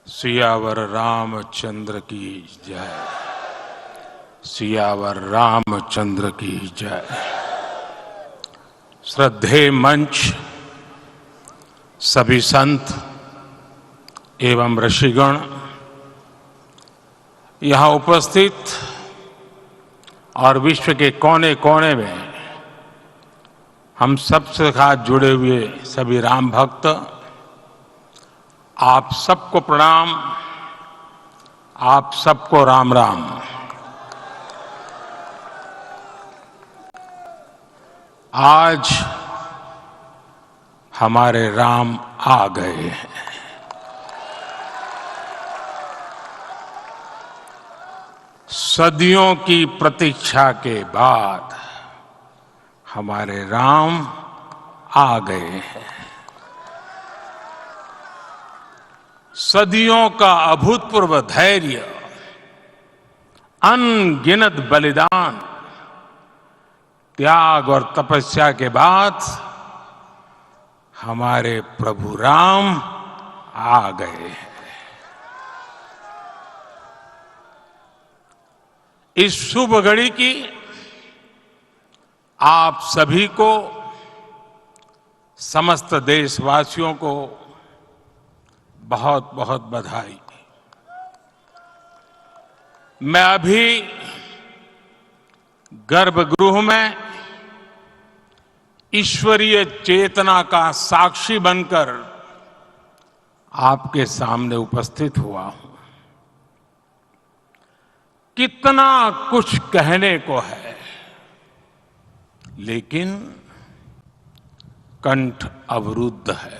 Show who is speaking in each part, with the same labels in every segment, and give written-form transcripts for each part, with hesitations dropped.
Speaker 1: सियावर रामचंद्र की जय। सियावर रामचंद्र की जय। श्रद्धेय मंच, सभी संत एवं ऋषिगण, यहाँ उपस्थित और विश्व के कोने कोने में हम सबसे साथ जुड़े हुए सभी राम भक्त, आप सबको प्रणाम, आप सबको राम राम। आज हमारे राम आ गए हैं। सदियों की प्रतीक्षा के बाद हमारे राम आ गए हैं। सदियों का अभूतपूर्व धैर्य, अनगिनत बलिदान, त्याग और तपस्या के बाद हमारे प्रभु राम आ गए हैं। इस शुभ घड़ी की आप सभी को, समस्त देशवासियों को बहुत बहुत बधाई। मैं अभी गर्भगृह में ईश्वरीय चेतना का साक्षी बनकर आपके सामने उपस्थित हुआ हूं। कितना कुछ कहने को है, लेकिन कंठ अवरुद्ध है।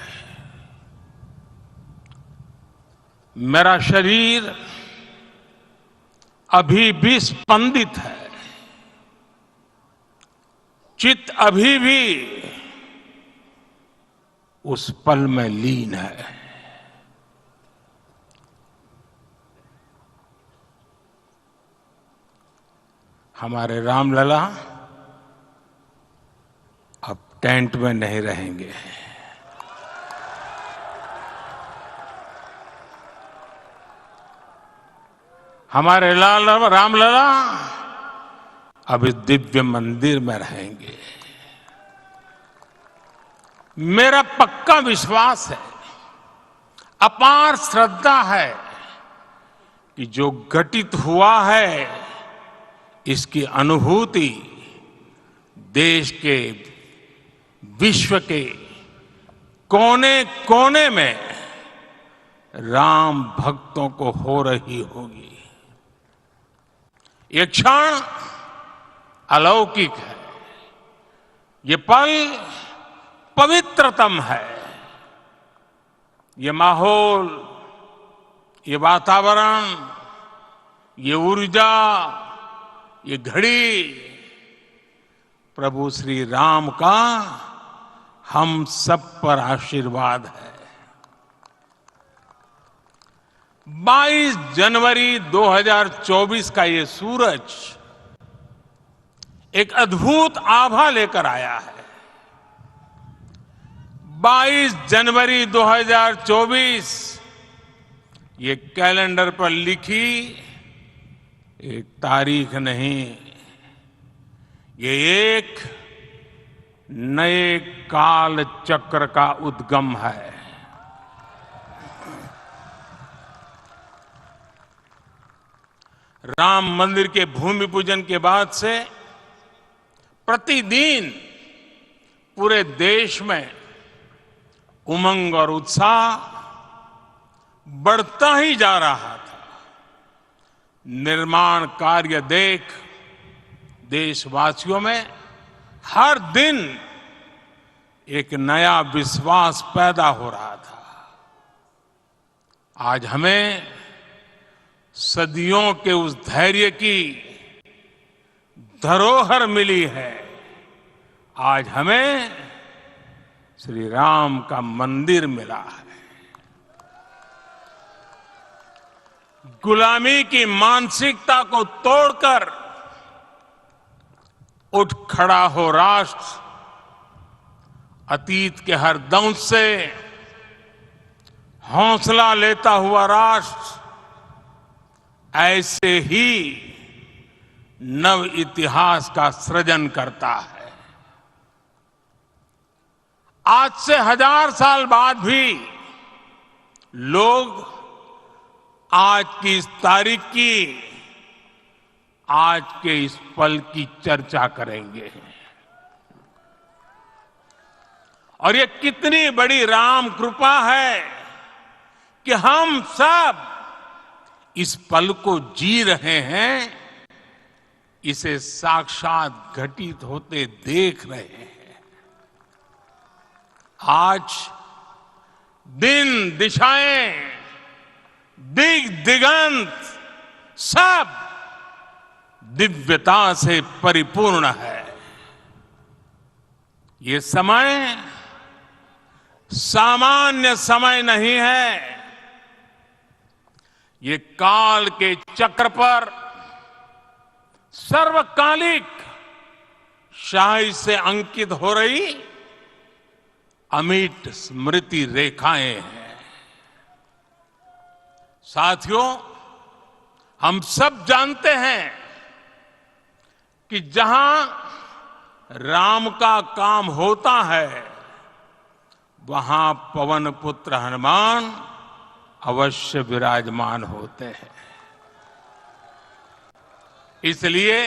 Speaker 1: मेरा शरीर अभी भी स्पंदित है, चित्त अभी भी उस पल में लीन है। हमारे रामलला अब टेंट में नहीं रहेंगे। हमारे रामलला अब इस दिव्य मंदिर में रहेंगे। मेरा पक्का विश्वास है, अपार श्रद्धा है कि जो घटित हुआ है, इसकी अनुभूति देश के, विश्व के कोने कोने में राम भक्तों को हो रही होगी। ये क्षण अलौकिक है, ये पल पवित्रतम है। ये माहौल, ये वातावरण, ये ऊर्जा, ये घड़ी प्रभु श्री राम का हम सब पर आशीर्वाद है। 22 जनवरी 2024 का ये सूरज एक अद्भुत आभा लेकर आया है। 22 जनवरी 2024 ये कैलेंडर पर लिखी एक तारीख नहीं, ये एक नए काल चक्र का उद्गम है। राम मंदिर के भूमि पूजन के बाद से प्रतिदिन पूरे देश में उमंग और उत्साह बढ़ता ही जा रहा था। निर्माण कार्य देख देशवासियों में हर दिन एक नया विश्वास पैदा हो रहा था। आज हमें सदियों के उस धैर्य की धरोहर मिली है। आज हमें श्री राम का मंदिर मिला है। गुलामी की मानसिकता को तोड़कर उठ खड़ा हो राष्ट्र। अतीत के हर दंश से हौसला लेता हुआ राष्ट्र ऐसे ही नव इतिहास का सृजन करता है। आज से 1000 साल बाद भी लोग आज की इस तारीख की, आज के इस पल की चर्चा करेंगे। और ये कितनी बड़ी राम कृपा है कि हम सब इस पल को जी रहे हैं, इसे साक्षात घटित होते देख रहे हैं। आज दिन दिशाएं, दिग दिगंत सब दिव्यता से परिपूर्ण है। ये समय सामान्य समय नहीं है। ये काल के चक्र पर सर्वकालिक शाही से अंकित हो रही अमिट स्मृति रेखाएं हैं। साथियों, हम सब जानते हैं कि जहां राम का काम होता है, वहां पवन पुत्र हनुमान अवश्य विराजमान होते हैं। इसलिए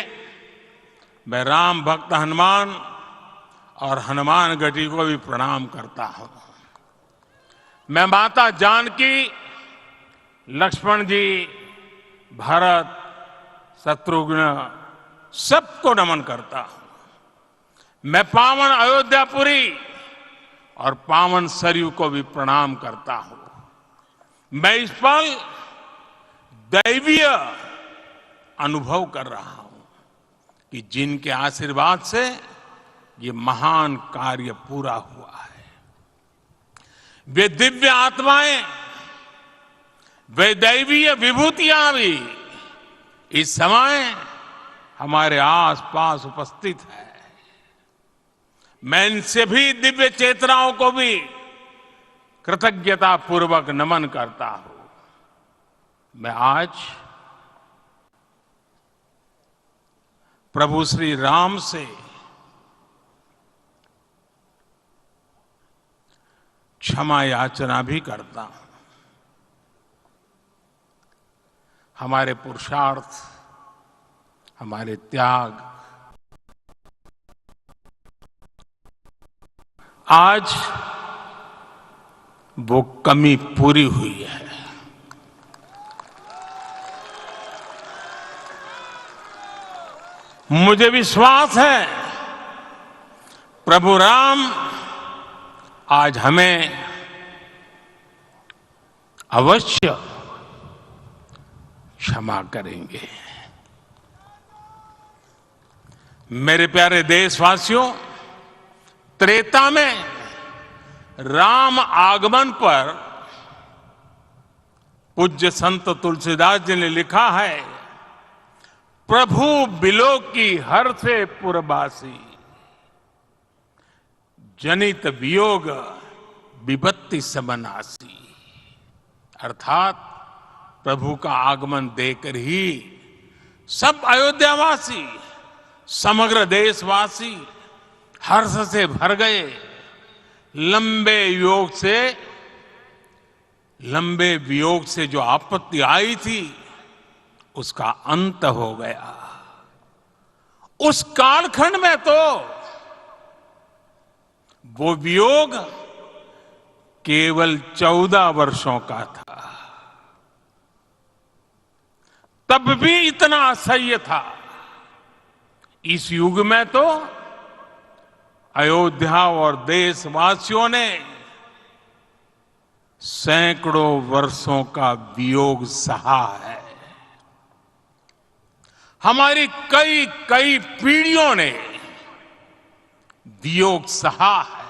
Speaker 1: मैं राम भक्त हनुमान और हनुमान गढ़ी को भी प्रणाम करता हूं। मैं माता जानकी, लक्ष्मण जी, भरत, शत्रुघ्न सबको नमन करता हूं। मैं पावन अयोध्यापुरी और पावन सरयू को भी प्रणाम करता हूं। मैं इस पल दैवीय अनुभव कर रहा हूं कि जिनके आशीर्वाद से ये महान कार्य पूरा हुआ है। वे दिव्य आत्माएं, वे दैवीय विभूतियां भी इस समय हमारे आसपास उपस्थित है। मैं इनसे भी दिव्य चेतनाओं को भी कृतज्ञता पूर्वक नमन करता हूं। मैं आज प्रभु श्री राम से क्षमा याचना भी करता हूं। हमारे पुरुषार्थ, हमारे त्याग आज वो कमी पूरी हुई है। मुझे विश्वास है प्रभु राम आज हमें अवश्य क्षमा करेंगे। मेरे प्यारे देशवासियों, त्रेता में राम आगमन पर पूज्य संत तुलसीदास जी ने लिखा है, प्रभु बिलो की हर से पुरबासी, जनित वियोग विपत्ति समनासी। अर्थात प्रभु का आगमन देकर ही सब अयोध्यावासी, समग्र देशवासी हर्ष से भर गए। लंबे वियोग से जो आपत्ति आई थी, उसका अंत हो गया। उस कालखंड में तो वो वियोग केवल 14 वर्षों का था। तब भी इतना असह्य था। इस युग में तो अयोध्या और देशवासियों ने सैकड़ों वर्षों का वियोग सहा है। हमारी कई कई पीढ़ियों ने वियोग सहा है।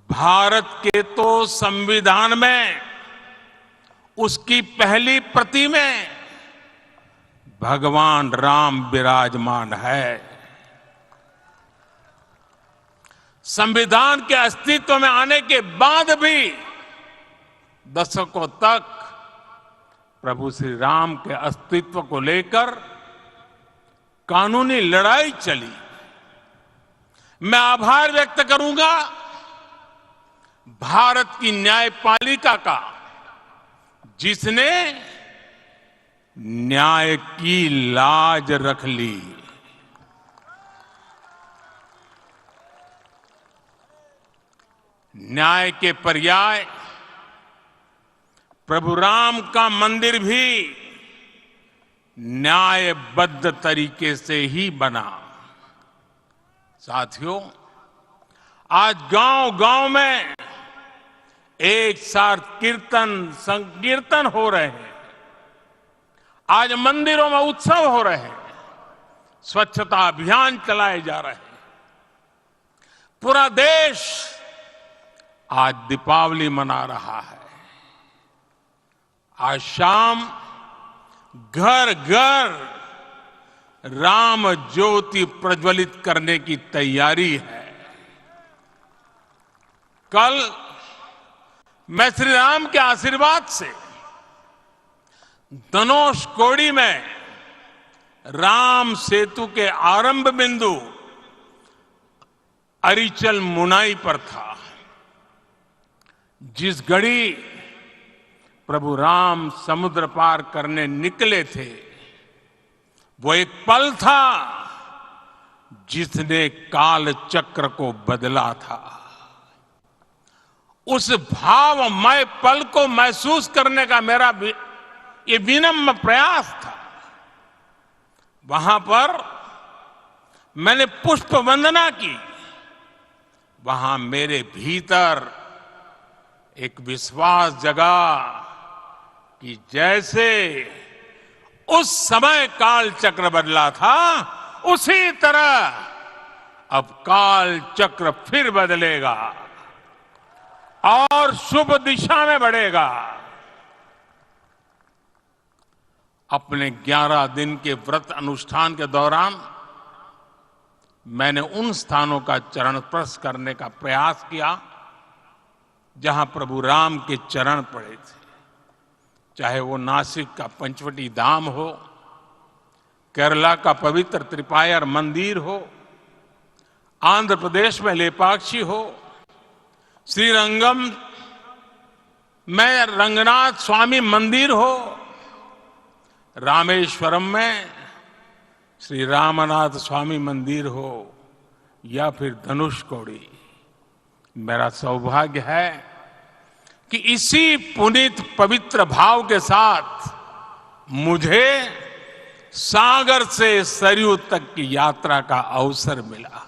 Speaker 1: भारत के तो संविधान में उसकी पहली प्रति में भगवान राम विराजमान है। संविधान के अस्तित्व में आने के बाद भी दशकों तक प्रभु श्री राम के अस्तित्व को लेकर कानूनी लड़ाई चली। मैं आभार व्यक्त करूंगा भारत की न्यायपालिका का, जिसने न्याय की लाज रख ली। न्याय के पर्याय प्रभु राम का मंदिर भी न्यायबद्ध तरीके से ही बना। साथियों, आज गांव-गांव में एक साथ कीर्तन संकीर्तन हो रहे हैं। आज मंदिरों में उत्सव हो रहे हैं, स्वच्छता अभियान चलाए जा रहे हैं। पूरा देश आज दीपावली मना रहा है। आज शाम घर घर राम ज्योति प्रज्वलित करने की तैयारी है। कल मैं श्री राम के आशीर्वाद से धनुषकोडी में राम सेतु के आरंभ बिंदु अरिचल मुनाई पर था। जिस घड़ी प्रभु राम समुद्र पार करने निकले थे, वो एक पल था जिसने काल चक्र को बदला था। उस भावमय पल को महसूस करने का मेरा ये विनम्र प्रयास था। वहां पर मैंने पुष्प वंदना की। वहां मेरे भीतर एक विश्वास जगा कि जैसे उस समय काल चक्र बदला था, उसी तरह अब काल चक्र फिर बदलेगा और शुभ दिशा में बढ़ेगा। अपने 11 दिन के व्रत अनुष्ठान के दौरान मैंने उन स्थानों का चरण स्पर्श करने का प्रयास किया जहां प्रभु राम के चरण पड़े थे। चाहे वो नासिक का पंचवटी धाम हो, केरला का पवित्र त्रिपायर मंदिर हो, आंध्र प्रदेश में लेपाक्षी हो, श्रीरंगम में रंगनाथ स्वामी मंदिर हो, रामेश्वरम में श्री रामनाथ स्वामी मंदिर हो, या फिर धनुषकोडी। मेरा सौभाग्य है कि इसी पुनीत पवित्र भाव के साथ मुझे सागर से सरयू तक की यात्रा का अवसर मिला।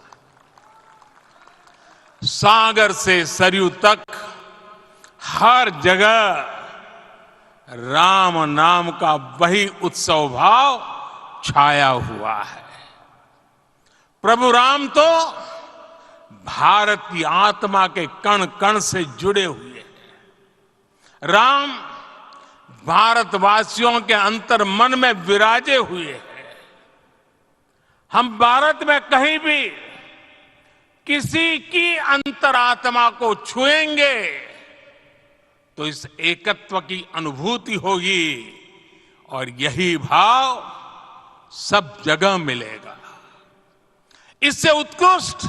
Speaker 1: सागर से सरयू तक हर जगह राम नाम का वही उत्सव भाव छाया हुआ है। प्रभु राम तो भारत की आत्मा के कण कण से जुड़े हुए हैं। राम भारतवासियों के अंतर मन में विराजे हुए हैं। हम भारत में कहीं भी किसी की अंतरात्मा को छुएंगे तो इस एकत्व की अनुभूति होगी और यही भाव सब जगह मिलेगा। इससे उत्कृष्ट,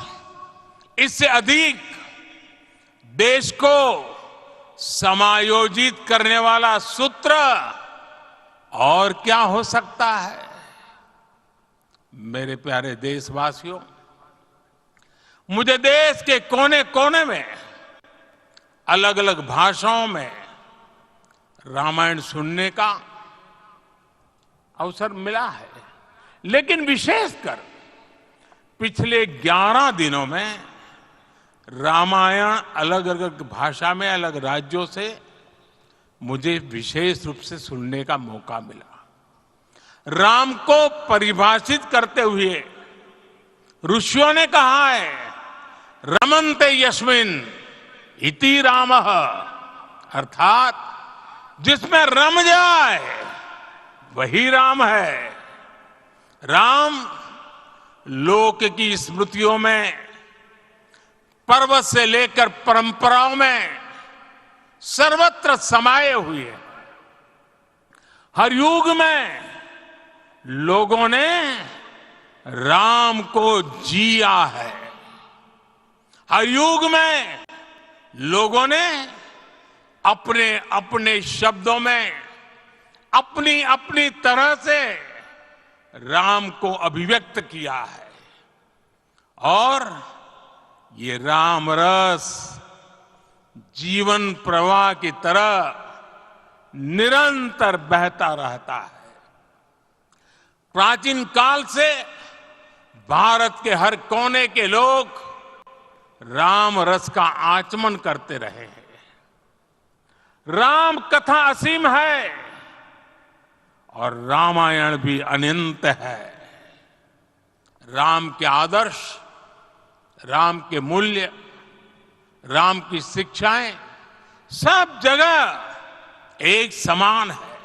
Speaker 1: इससे अधिक देश को समायोजित करने वाला सूत्र और क्या हो सकता है। मेरे प्यारे देशवासियों, मुझे देश के कोने कोने में अलग अलग भाषाओं में रामायण सुनने का अवसर मिला है, लेकिन विशेषकर पिछले 11 दिनों में रामायण अलग अलग भाषा में अलग राज्यों से मुझे विशेष रूप से सुनने का मौका मिला। राम को परिभाषित करते हुए ऋषियों ने कहा है, रमन्ते यस्मिन् इति रामः, अर्थात जिसमें रम जाए वही राम है। राम लोक की स्मृतियों में, पर्वत से लेकर परंपराओं में सर्वत्र समाये हुए हैं। हर युग में लोगों ने राम को जिया है। हर युग में लोगों ने अपने अपने शब्दों में अपनी अपनी तरह से राम को अभिव्यक्त किया है और ये राम रस जीवन प्रवाह की तरह निरंतर बहता रहता है। प्राचीन काल से भारत के हर कोने के लोग राम रस का आचमन करते रहे हैं। राम कथा असीम है और रामायण भी अनंत है। राम के आदर्श, राम के मूल्य, राम की शिक्षाएं सब जगह एक समान है।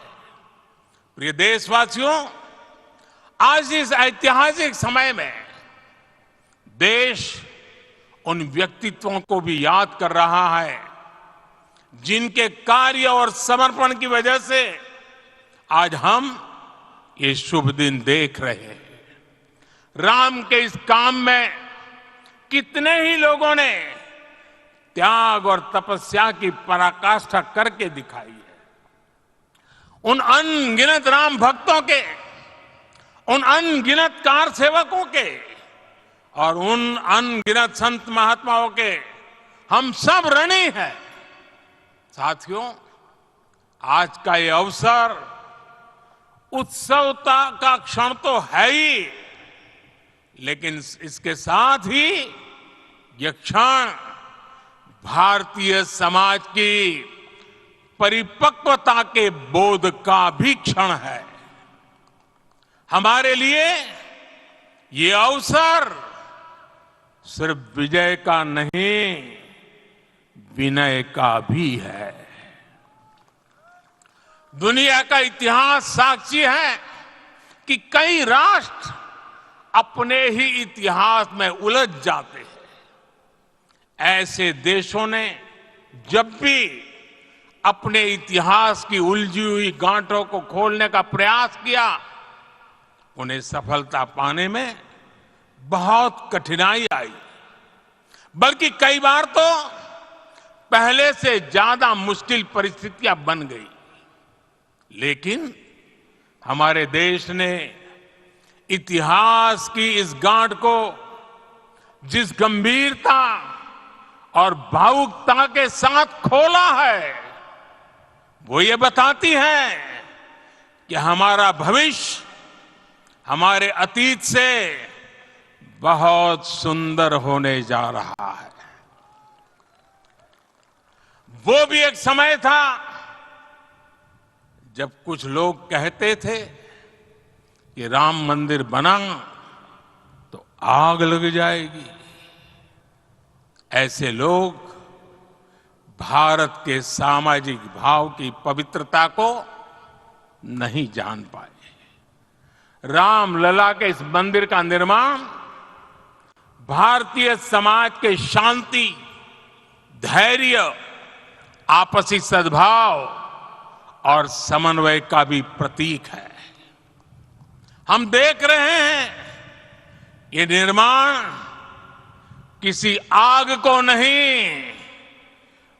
Speaker 1: प्रिय देशवासियों, आज इस ऐतिहासिक समय में देश उन व्यक्तित्वों को भी याद कर रहा है जिनके कार्य और समर्पण की वजह से आज हम ये शुभ दिन देख रहे हैं। राम के इस काम में कितने ही लोगों ने त्याग और तपस्या की पराकाष्ठा करके दिखाई है। उन अनगिनत राम भक्तों के, उन अनगिनत कार सेवकों के और उन अनगिनत संत महात्माओं के हम सब ऋणी हैं। साथियों, आज का ये अवसर उत्सवता का क्षण तो है ही, लेकिन इसके साथ ही यह क्षण भारतीय समाज की परिपक्वता के बोध का भी क्षण है। हमारे लिए ये अवसर सिर्फ विजय का नहीं, विनय का भी है। दुनिया का इतिहास साक्षी है कि कई राष्ट्र अपने ही इतिहास में उलझ जाते हैं। ऐसे देशों ने जब भी अपने इतिहास की उलझी हुई गांठों को खोलने का प्रयास किया, उन्हें सफलता पाने में बहुत कठिनाई आई, बल्कि कई बार तो पहले से ज्यादा मुश्किल परिस्थितियां बन गई। लेकिन हमारे देश ने इतिहास की इस गांठ को जिस गंभीरता और भावुकता के साथ खोला है, वो ये बताती है कि हमारा भविष्य हमारे अतीत से बहुत सुंदर होने जा रहा है। वो भी एक समय था जब कुछ लोग कहते थे कि राम मंदिर बना तो आग लग जाएगी। ऐसे लोग भारत के सामाजिक भाव की पवित्रता को नहीं जान पाए। रामलला के इस मंदिर का निर्माण भारतीय समाज के शांति, धैर्य, आपसी सद्भाव और समन्वय का भी प्रतीक है। हम देख रहे हैं ये निर्माण किसी आग को नहीं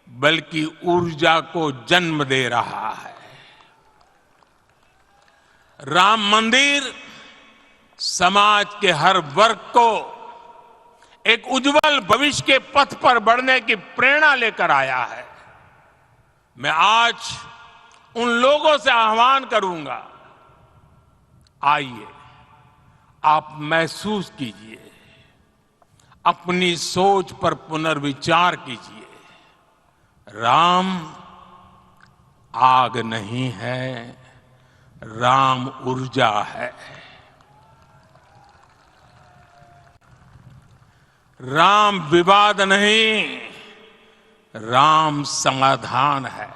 Speaker 1: बल्कि ऊर्जा को जन्म दे रहा है। राम मंदिर समाज के हर वर्ग को एक उज्जवल भविष्य के पथ पर बढ़ने की प्रेरणा लेकर आया है। मैं आज उन लोगों से आह्वान करूंगा, आइए आप महसूस कीजिए, अपनी सोच पर पुनर्विचार कीजिए। राम आग नहीं है, राम ऊर्जा है। राम विवाद नहीं, राम समाधान है।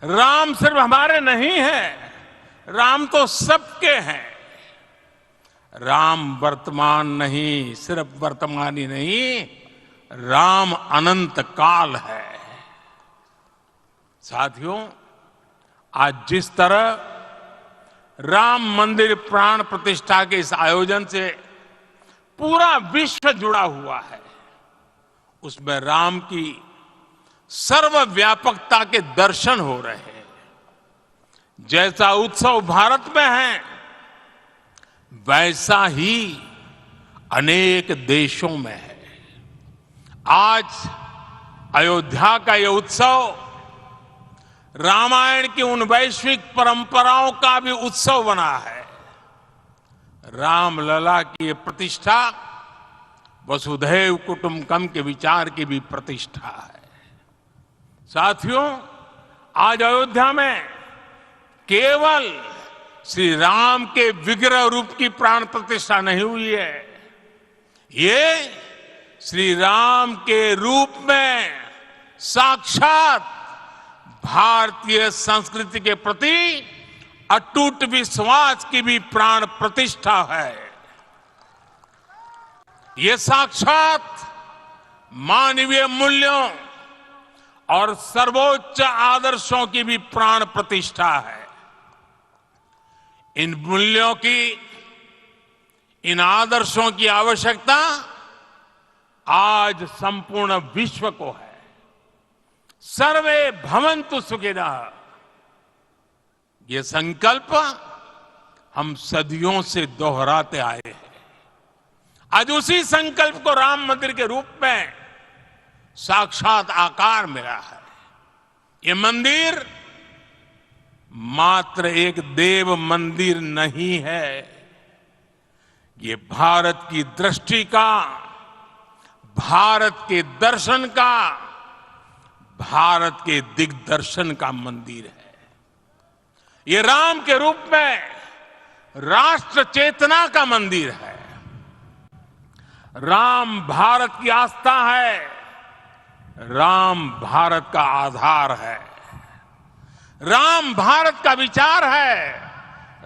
Speaker 1: राम सिर्फ हमारे नहीं है, राम तो सबके हैं। राम वर्तमान नहीं, सिर्फ वर्तमान ही नहीं, राम अनंत काल है। साथियों, आज जिस तरह राम मंदिर प्राण प्रतिष्ठा के इस आयोजन से पूरा विश्व जुड़ा हुआ है, उसमें राम की सर्वव्यापकता के दर्शन हो रहे हैं। जैसा उत्सव भारत में है, वैसा ही अनेक देशों में है। आज अयोध्या का यह उत्सव रामायण की उन वैश्विक परंपराओं का भी उत्सव बना है। रामलला की प्रतिष्ठा वसुधैव कुटुंबकम के विचार की भी प्रतिष्ठा है। साथियों, आज अयोध्या में केवल श्री राम के विग्रह रूप की प्राण प्रतिष्ठा नहीं हुई है, ये श्री राम के रूप में साक्षात भारतीय संस्कृति के प्रति अटूट विश्वास की भी प्राण प्रतिष्ठा है। ये साक्षात मानवीय मूल्यों और सर्वोच्च आदर्शों की भी प्राण प्रतिष्ठा है। इन मूल्यों की, इन आदर्शों की आवश्यकता आज संपूर्ण विश्व को है। सर्वे भवन्तु सुखिनः, ये संकल्प हम सदियों से दोहराते आए हैं। आज उसी संकल्प को राम मंदिर के रूप में साक्षात आकार मिला है। ये मंदिर मात्र एक देव मंदिर नहीं है, ये भारत की दृष्टि का, भारत के दर्शन का, भारत के दिग्दर्शन का मंदिर है। ये राम के रूप में राष्ट्र चेतना का मंदिर है। राम भारत की आस्था है, राम भारत का आधार है, राम भारत का विचार है,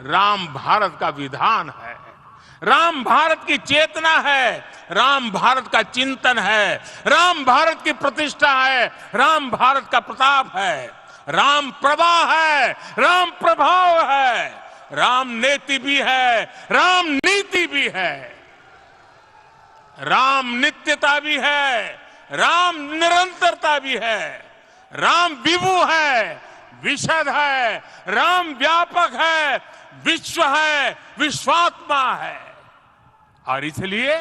Speaker 1: राम भारत का विधान है, राम भारत की चेतना है, राम भारत का चिंतन है, राम भारत की प्रतिष्ठा है, राम भारत का प्रताप है, राम प्रवाह है, राम प्रभाव है, राम नेति भी है, राम नीति भी है, राम नित्यता भी है, राम निरंतरता भी है, राम विभु है, विशद है, राम व्यापक है, विश्व है, विश्वात्मा है। और इसलिए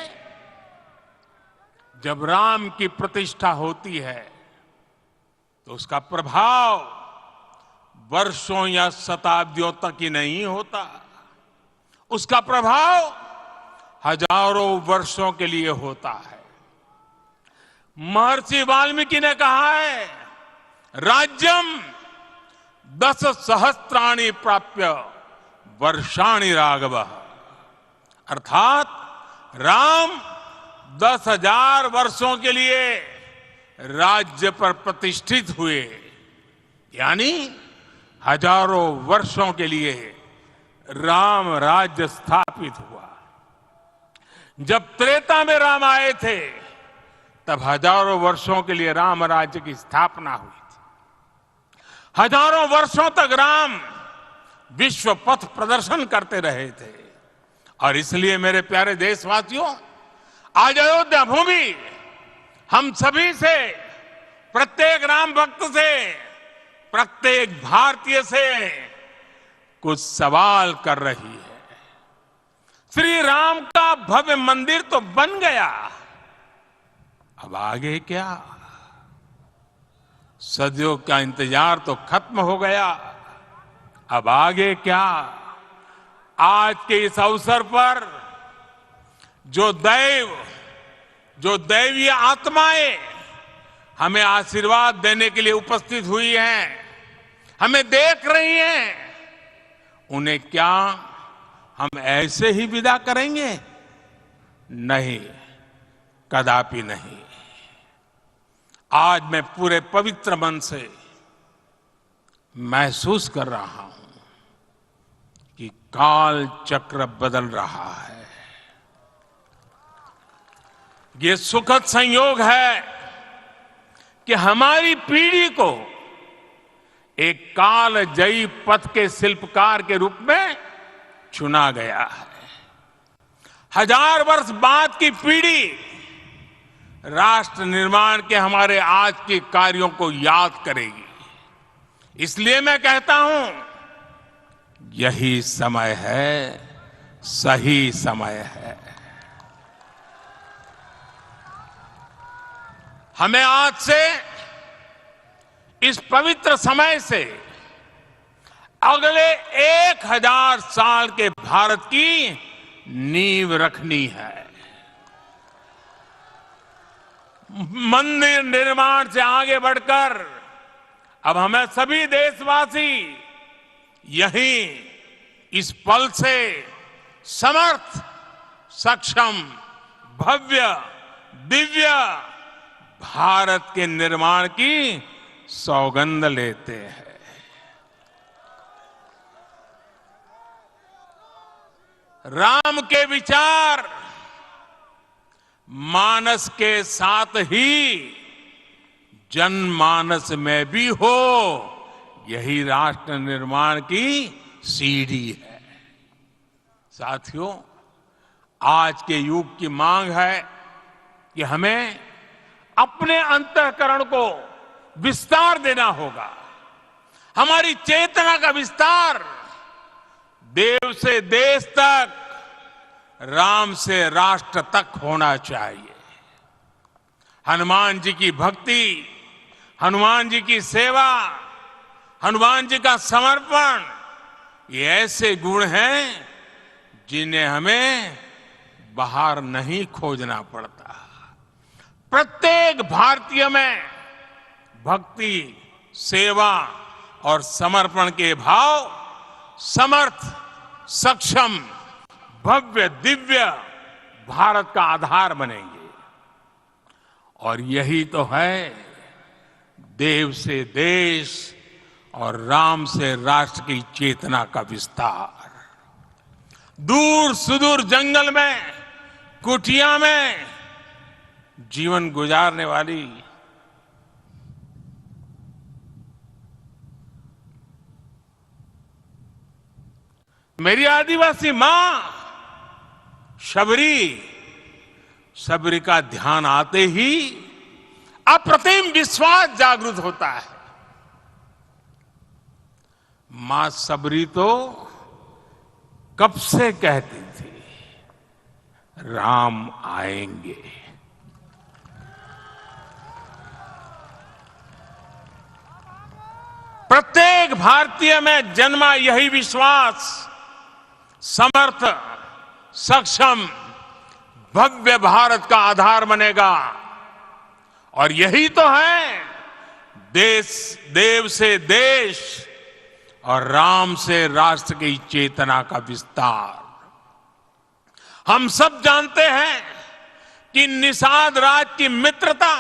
Speaker 1: जब राम की प्रतिष्ठा होती है तो उसका प्रभाव वर्षों या शताब्दियों तक ही नहीं होता, उसका प्रभाव हजारों वर्षों के लिए होता है। महर्षि वाल्मीकि ने कहा है, राज्यम 10 सहस्त्राणि प्राप्य वर्षाणि राघव, अर्थात राम 10,000 वर्षों के लिए राज्य पर प्रतिष्ठित हुए, यानी हजारों वर्षों के लिए राम राज्य स्थापित हुआ। जब त्रेता में राम आए थे तब हजारों वर्षों के लिए राम राज्य की स्थापना हुई थी। हजारों वर्षों तक राम विश्व पथ प्रदर्शन करते रहे थे। और इसलिए मेरे प्यारे देशवासियों, आज अयोध्या भूमि हम सभी से, प्रत्येक राम भक्त से, प्रत्येक भारतीय से कुछ सवाल कर रही है। श्री राम का भव्य मंदिर तो बन गया, अब आगे क्या? सदियों का इंतजार तो खत्म हो गया, अब आगे क्या? आज के इस अवसर पर जो दैवीय आत्माएं हमें आशीर्वाद देने के लिए उपस्थित हुई हैं, हमें देख रही हैं, उन्हें क्या हम ऐसे ही विदा करेंगे? नहीं, कदापि नहीं। आज मैं पूरे पवित्र मन से महसूस कर रहा हूं कि काल चक्र बदल रहा है। ये सुखद संयोग है कि हमारी पीढ़ी को एक कालजयी पथ के शिल्पकार के रूप में चुना गया है। 1000 वर्ष बाद की पीढ़ी राष्ट्र निर्माण के हमारे आज के कार्यों को याद करेगी। इसलिए मैं कहता हूं, यही समय है, सही समय है। हमें आज से इस पवित्र समय से अगले 1000 साल के भारत की नींव रखनी है। मंदिर निर्माण से आगे बढ़कर अब हमें सभी देशवासी यहीं इस पल से समर्थ, सक्षम, भव्य, दिव्य भारत के निर्माण की सौगंध लेते हैं। राम के विचार मानस के साथ ही जनमानस में भी हो, यही राष्ट्र निर्माण की सीढ़ी है। साथियों, आज के युग की मांग है कि हमें अपने अंतःकरण को विस्तार देना होगा। हमारी चेतना का विस्तार देव से देश तक, राम से राष्ट्र तक होना चाहिए। हनुमान जी की भक्ति, हनुमान जी की सेवा, हनुमान जी का समर्पण, ये ऐसे गुण हैं जिन्हें हमें बाहर नहीं खोजना पड़ता। प्रत्येक भारतीय में भक्ति, सेवा और समर्पण के भाव समर्थ, सक्षम, भव्य, दिव्य भारत का आधार बनेंगे। और यही तो है देव से देश और राम से राष्ट्र की चेतना का विस्तार। दूर सुदूर जंगल में, कुटिया में जीवन गुजारने वाली मेरी आदिवासी मां शबरी का ध्यान आते ही अप्रतिम विश्वास जागृत होता है। मां शबरी तो कब से कहती थी, राम आएंगे। प्रत्येक भारतीय में जन्मा यही विश्वास समर्थ, सक्षम, भव्य भारत का आधार बनेगा। और यही तो है देव से देश और राम से राष्ट्र की चेतना का विस्तार। हम सब जानते हैं कि निषाद राज की मित्रता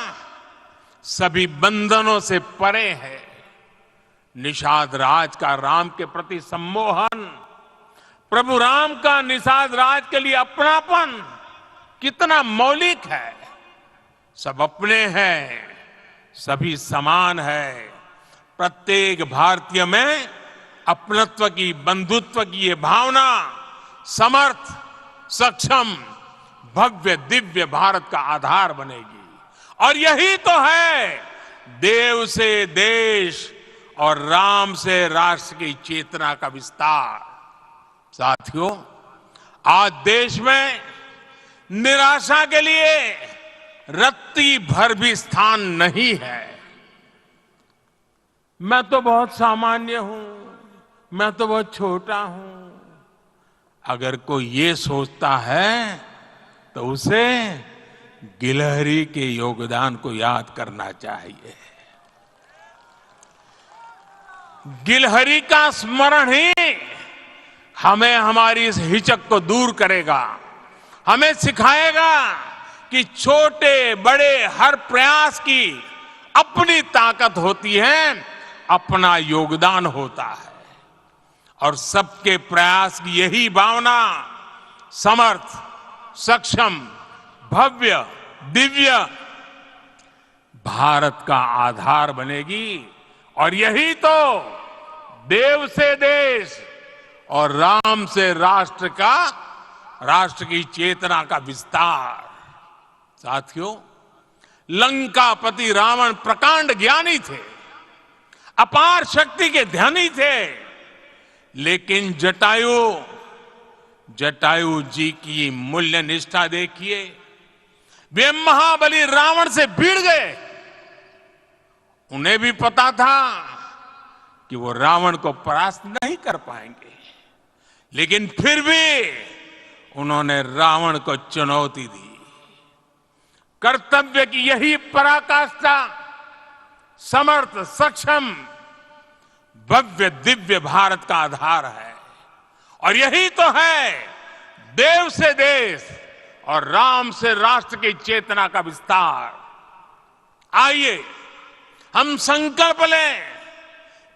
Speaker 1: सभी बंधनों से परे है। निषाद राज का राम के प्रति सम्मोहन, प्रभु राम का निषाद राज के लिए अपनापन कितना मौलिक है। सब अपने हैं, सभी समान है। प्रत्येक भारतीय में अपनत्व की, बंधुत्व की ये भावना समर्थ, सक्षम, भव्य, दिव्य भारत का आधार बनेगी। और यही तो है देव से देश और राम से राष्ट्र की चेतना का विस्तार। साथियों, आज देश में निराशा के लिए रत्ती भर भी स्थान नहीं है। मैं तो बहुत सामान्य हूं, मैं तो बहुत छोटा हूं। अगर कोई ये सोचता है तो उसे गिलहरी के योगदान को याद करना चाहिए। गिलहरी का स्मरण ही हमें हमारी इस हिचक को दूर करेगा, हमें सिखाएगा कि छोटे बड़े हर प्रयास की अपनी ताकत होती है, अपना योगदान होता है। और सबके प्रयास की यही भावना समर्थ, सक्षम, भव्य, दिव्य भारत का आधार बनेगी। और यही तो देव से देश और राम से राष्ट्र की चेतना का विस्तार। साथियों, लंकापति रावण प्रकांड ज्ञानी थे, अपार शक्ति के धनी थे, लेकिन जटायु जी की मूल्य निष्ठा देखिए। वे महाबली रावण से भिड़ गए। उन्हें भी पता था कि वो रावण को परास्त नहीं कर पाएंगे, लेकिन फिर भी उन्होंने रावण को चुनौती दी। कर्तव्य की यही पराकाष्ठा समर्थ, सक्षम, भव्य दिव्य भारत का आधार है। और यही तो है देव से देश और राम से राष्ट्र की चेतना का विस्तार। आइए हम संकल्प लें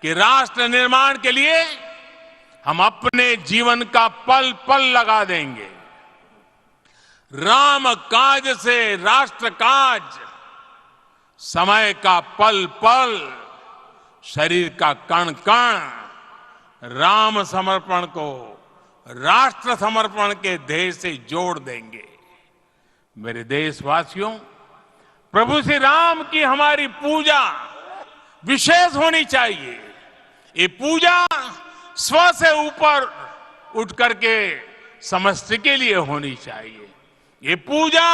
Speaker 1: कि राष्ट्र निर्माण के लिए हम अपने जीवन का पल पल लगा देंगे। राम काज से राष्ट्र काज, समय का पल पल, शरीर का कण कण राम समर्पण को राष्ट्र समर्पण के ध्येय से जोड़ देंगे। मेरे देशवासियों, प्रभु श्री राम की हमारी पूजा विशेष होनी चाहिए। ये पूजा स्व से ऊपर उठ करके समष्टि के लिए होनी चाहिए। ये पूजा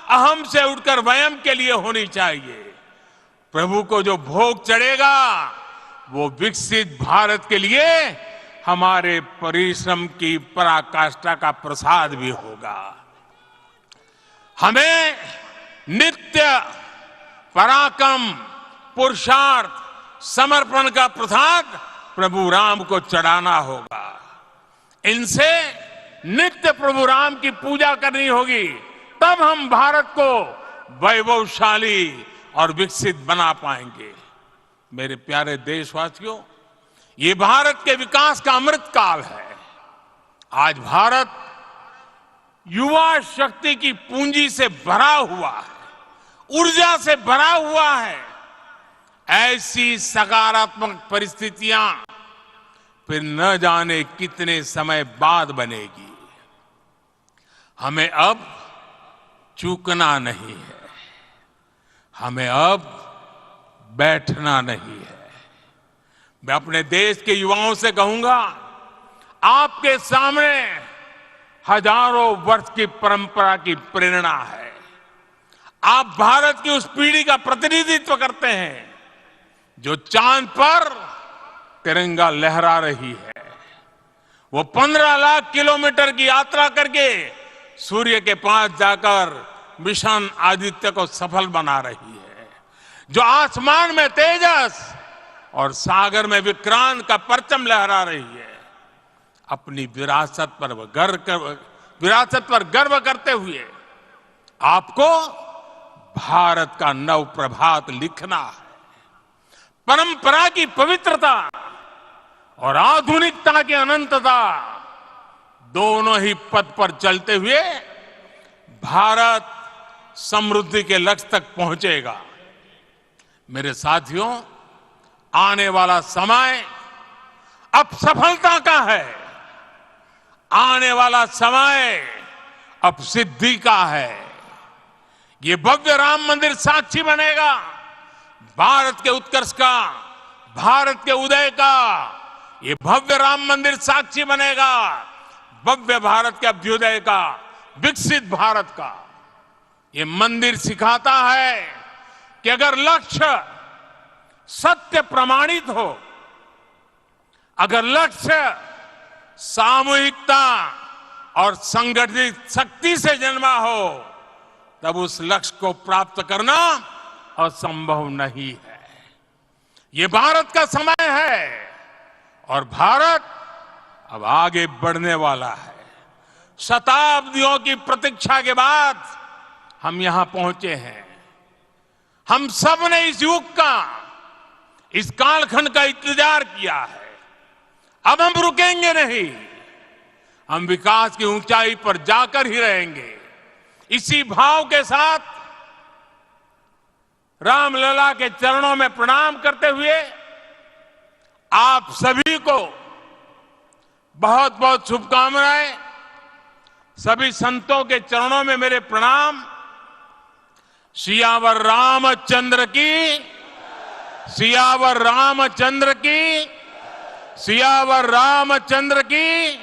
Speaker 1: अहम से उठकर वयम के लिए होनी चाहिए। प्रभु को जो भोग चढ़ेगा वो विकसित भारत के लिए हमारे परिश्रम की पराकाष्ठा का प्रसाद भी होगा। हमें नित्य पराक्रम, पुरुषार्थ, समर्पण का प्रसाद प्रभु राम को चढ़ाना होगा। इनसे नित्य प्रभु राम की पूजा करनी होगी, तब हम भारत को वैभवशाली और विकसित बना पाएंगे। मेरे प्यारे देशवासियों, ये भारत के विकास का अमृत काल है। आज भारत युवा शक्ति की पूंजी से भरा हुआ है, ऊर्जा से भरा हुआ है। ऐसी सकारात्मक परिस्थितियां फिर न जाने कितने समय बाद बनेगी। हमें अब चूकना नहीं है, हमें अब बैठना नहीं है। मैं अपने देश के युवाओं से कहूंगा, आपके सामने हजारों वर्ष की परंपरा की प्रेरणा है। आप भारत की उस पीढ़ी का प्रतिनिधित्व करते हैं जो चांद पर तिरंगा लहरा रही है। वो 15 लाख किलोमीटर की यात्रा करके सूर्य के पास जाकर मिशन आदित्य को सफल बना रही है। जो आसमान में तेजस और सागर में विक्रांत का परचम लहरा रही है। अपनी विरासत पर गर्व करते हुए आपको भारत का नव प्रभात लिखना है। परंपरा की पवित्रता और आधुनिकता की अनंतता, दोनों ही पथ पर चलते हुए भारत समृद्धि के लक्ष्य तक पहुंचेगा। मेरे साथियों, आने वाला समय अब सफलता का है। आने वाला समय अब सिद्धि का है। ये भव्य राम मंदिर साक्षी बनेगा भारत के उत्कर्ष का, भारत के उदय का। ये भव्य राम मंदिर साक्षी बनेगा भव्य भारत के अभ्युदय का, विकसित भारत का। ये मंदिर सिखाता है कि अगर लक्ष्य सत्य प्रमाणित हो, अगर लक्ष्य सामूहिकता और संगठित शक्ति से जन्मा हो, तब उस लक्ष्य को प्राप्त करना असंभव नहीं है। ये भारत का समय है और भारत अब आगे बढ़ने वाला है। शताब्दियों की प्रतीक्षा के बाद हम यहां पहुंचे हैं। हम सब ने इस युग का, इस कालखंड का इंतजार किया है। अब हम रुकेंगे नहीं, हम विकास की ऊंचाई पर जाकर ही रहेंगे। इसी भाव के साथ रामलला के चरणों में प्रणाम करते हुए आप सभी को बहुत बहुत शुभकामनाएं। सभी संतों के चरणों में मेरे प्रणाम। सियावर रामचंद्र की, सियावर रामचंद्र की, सियावर रामचंद्र की।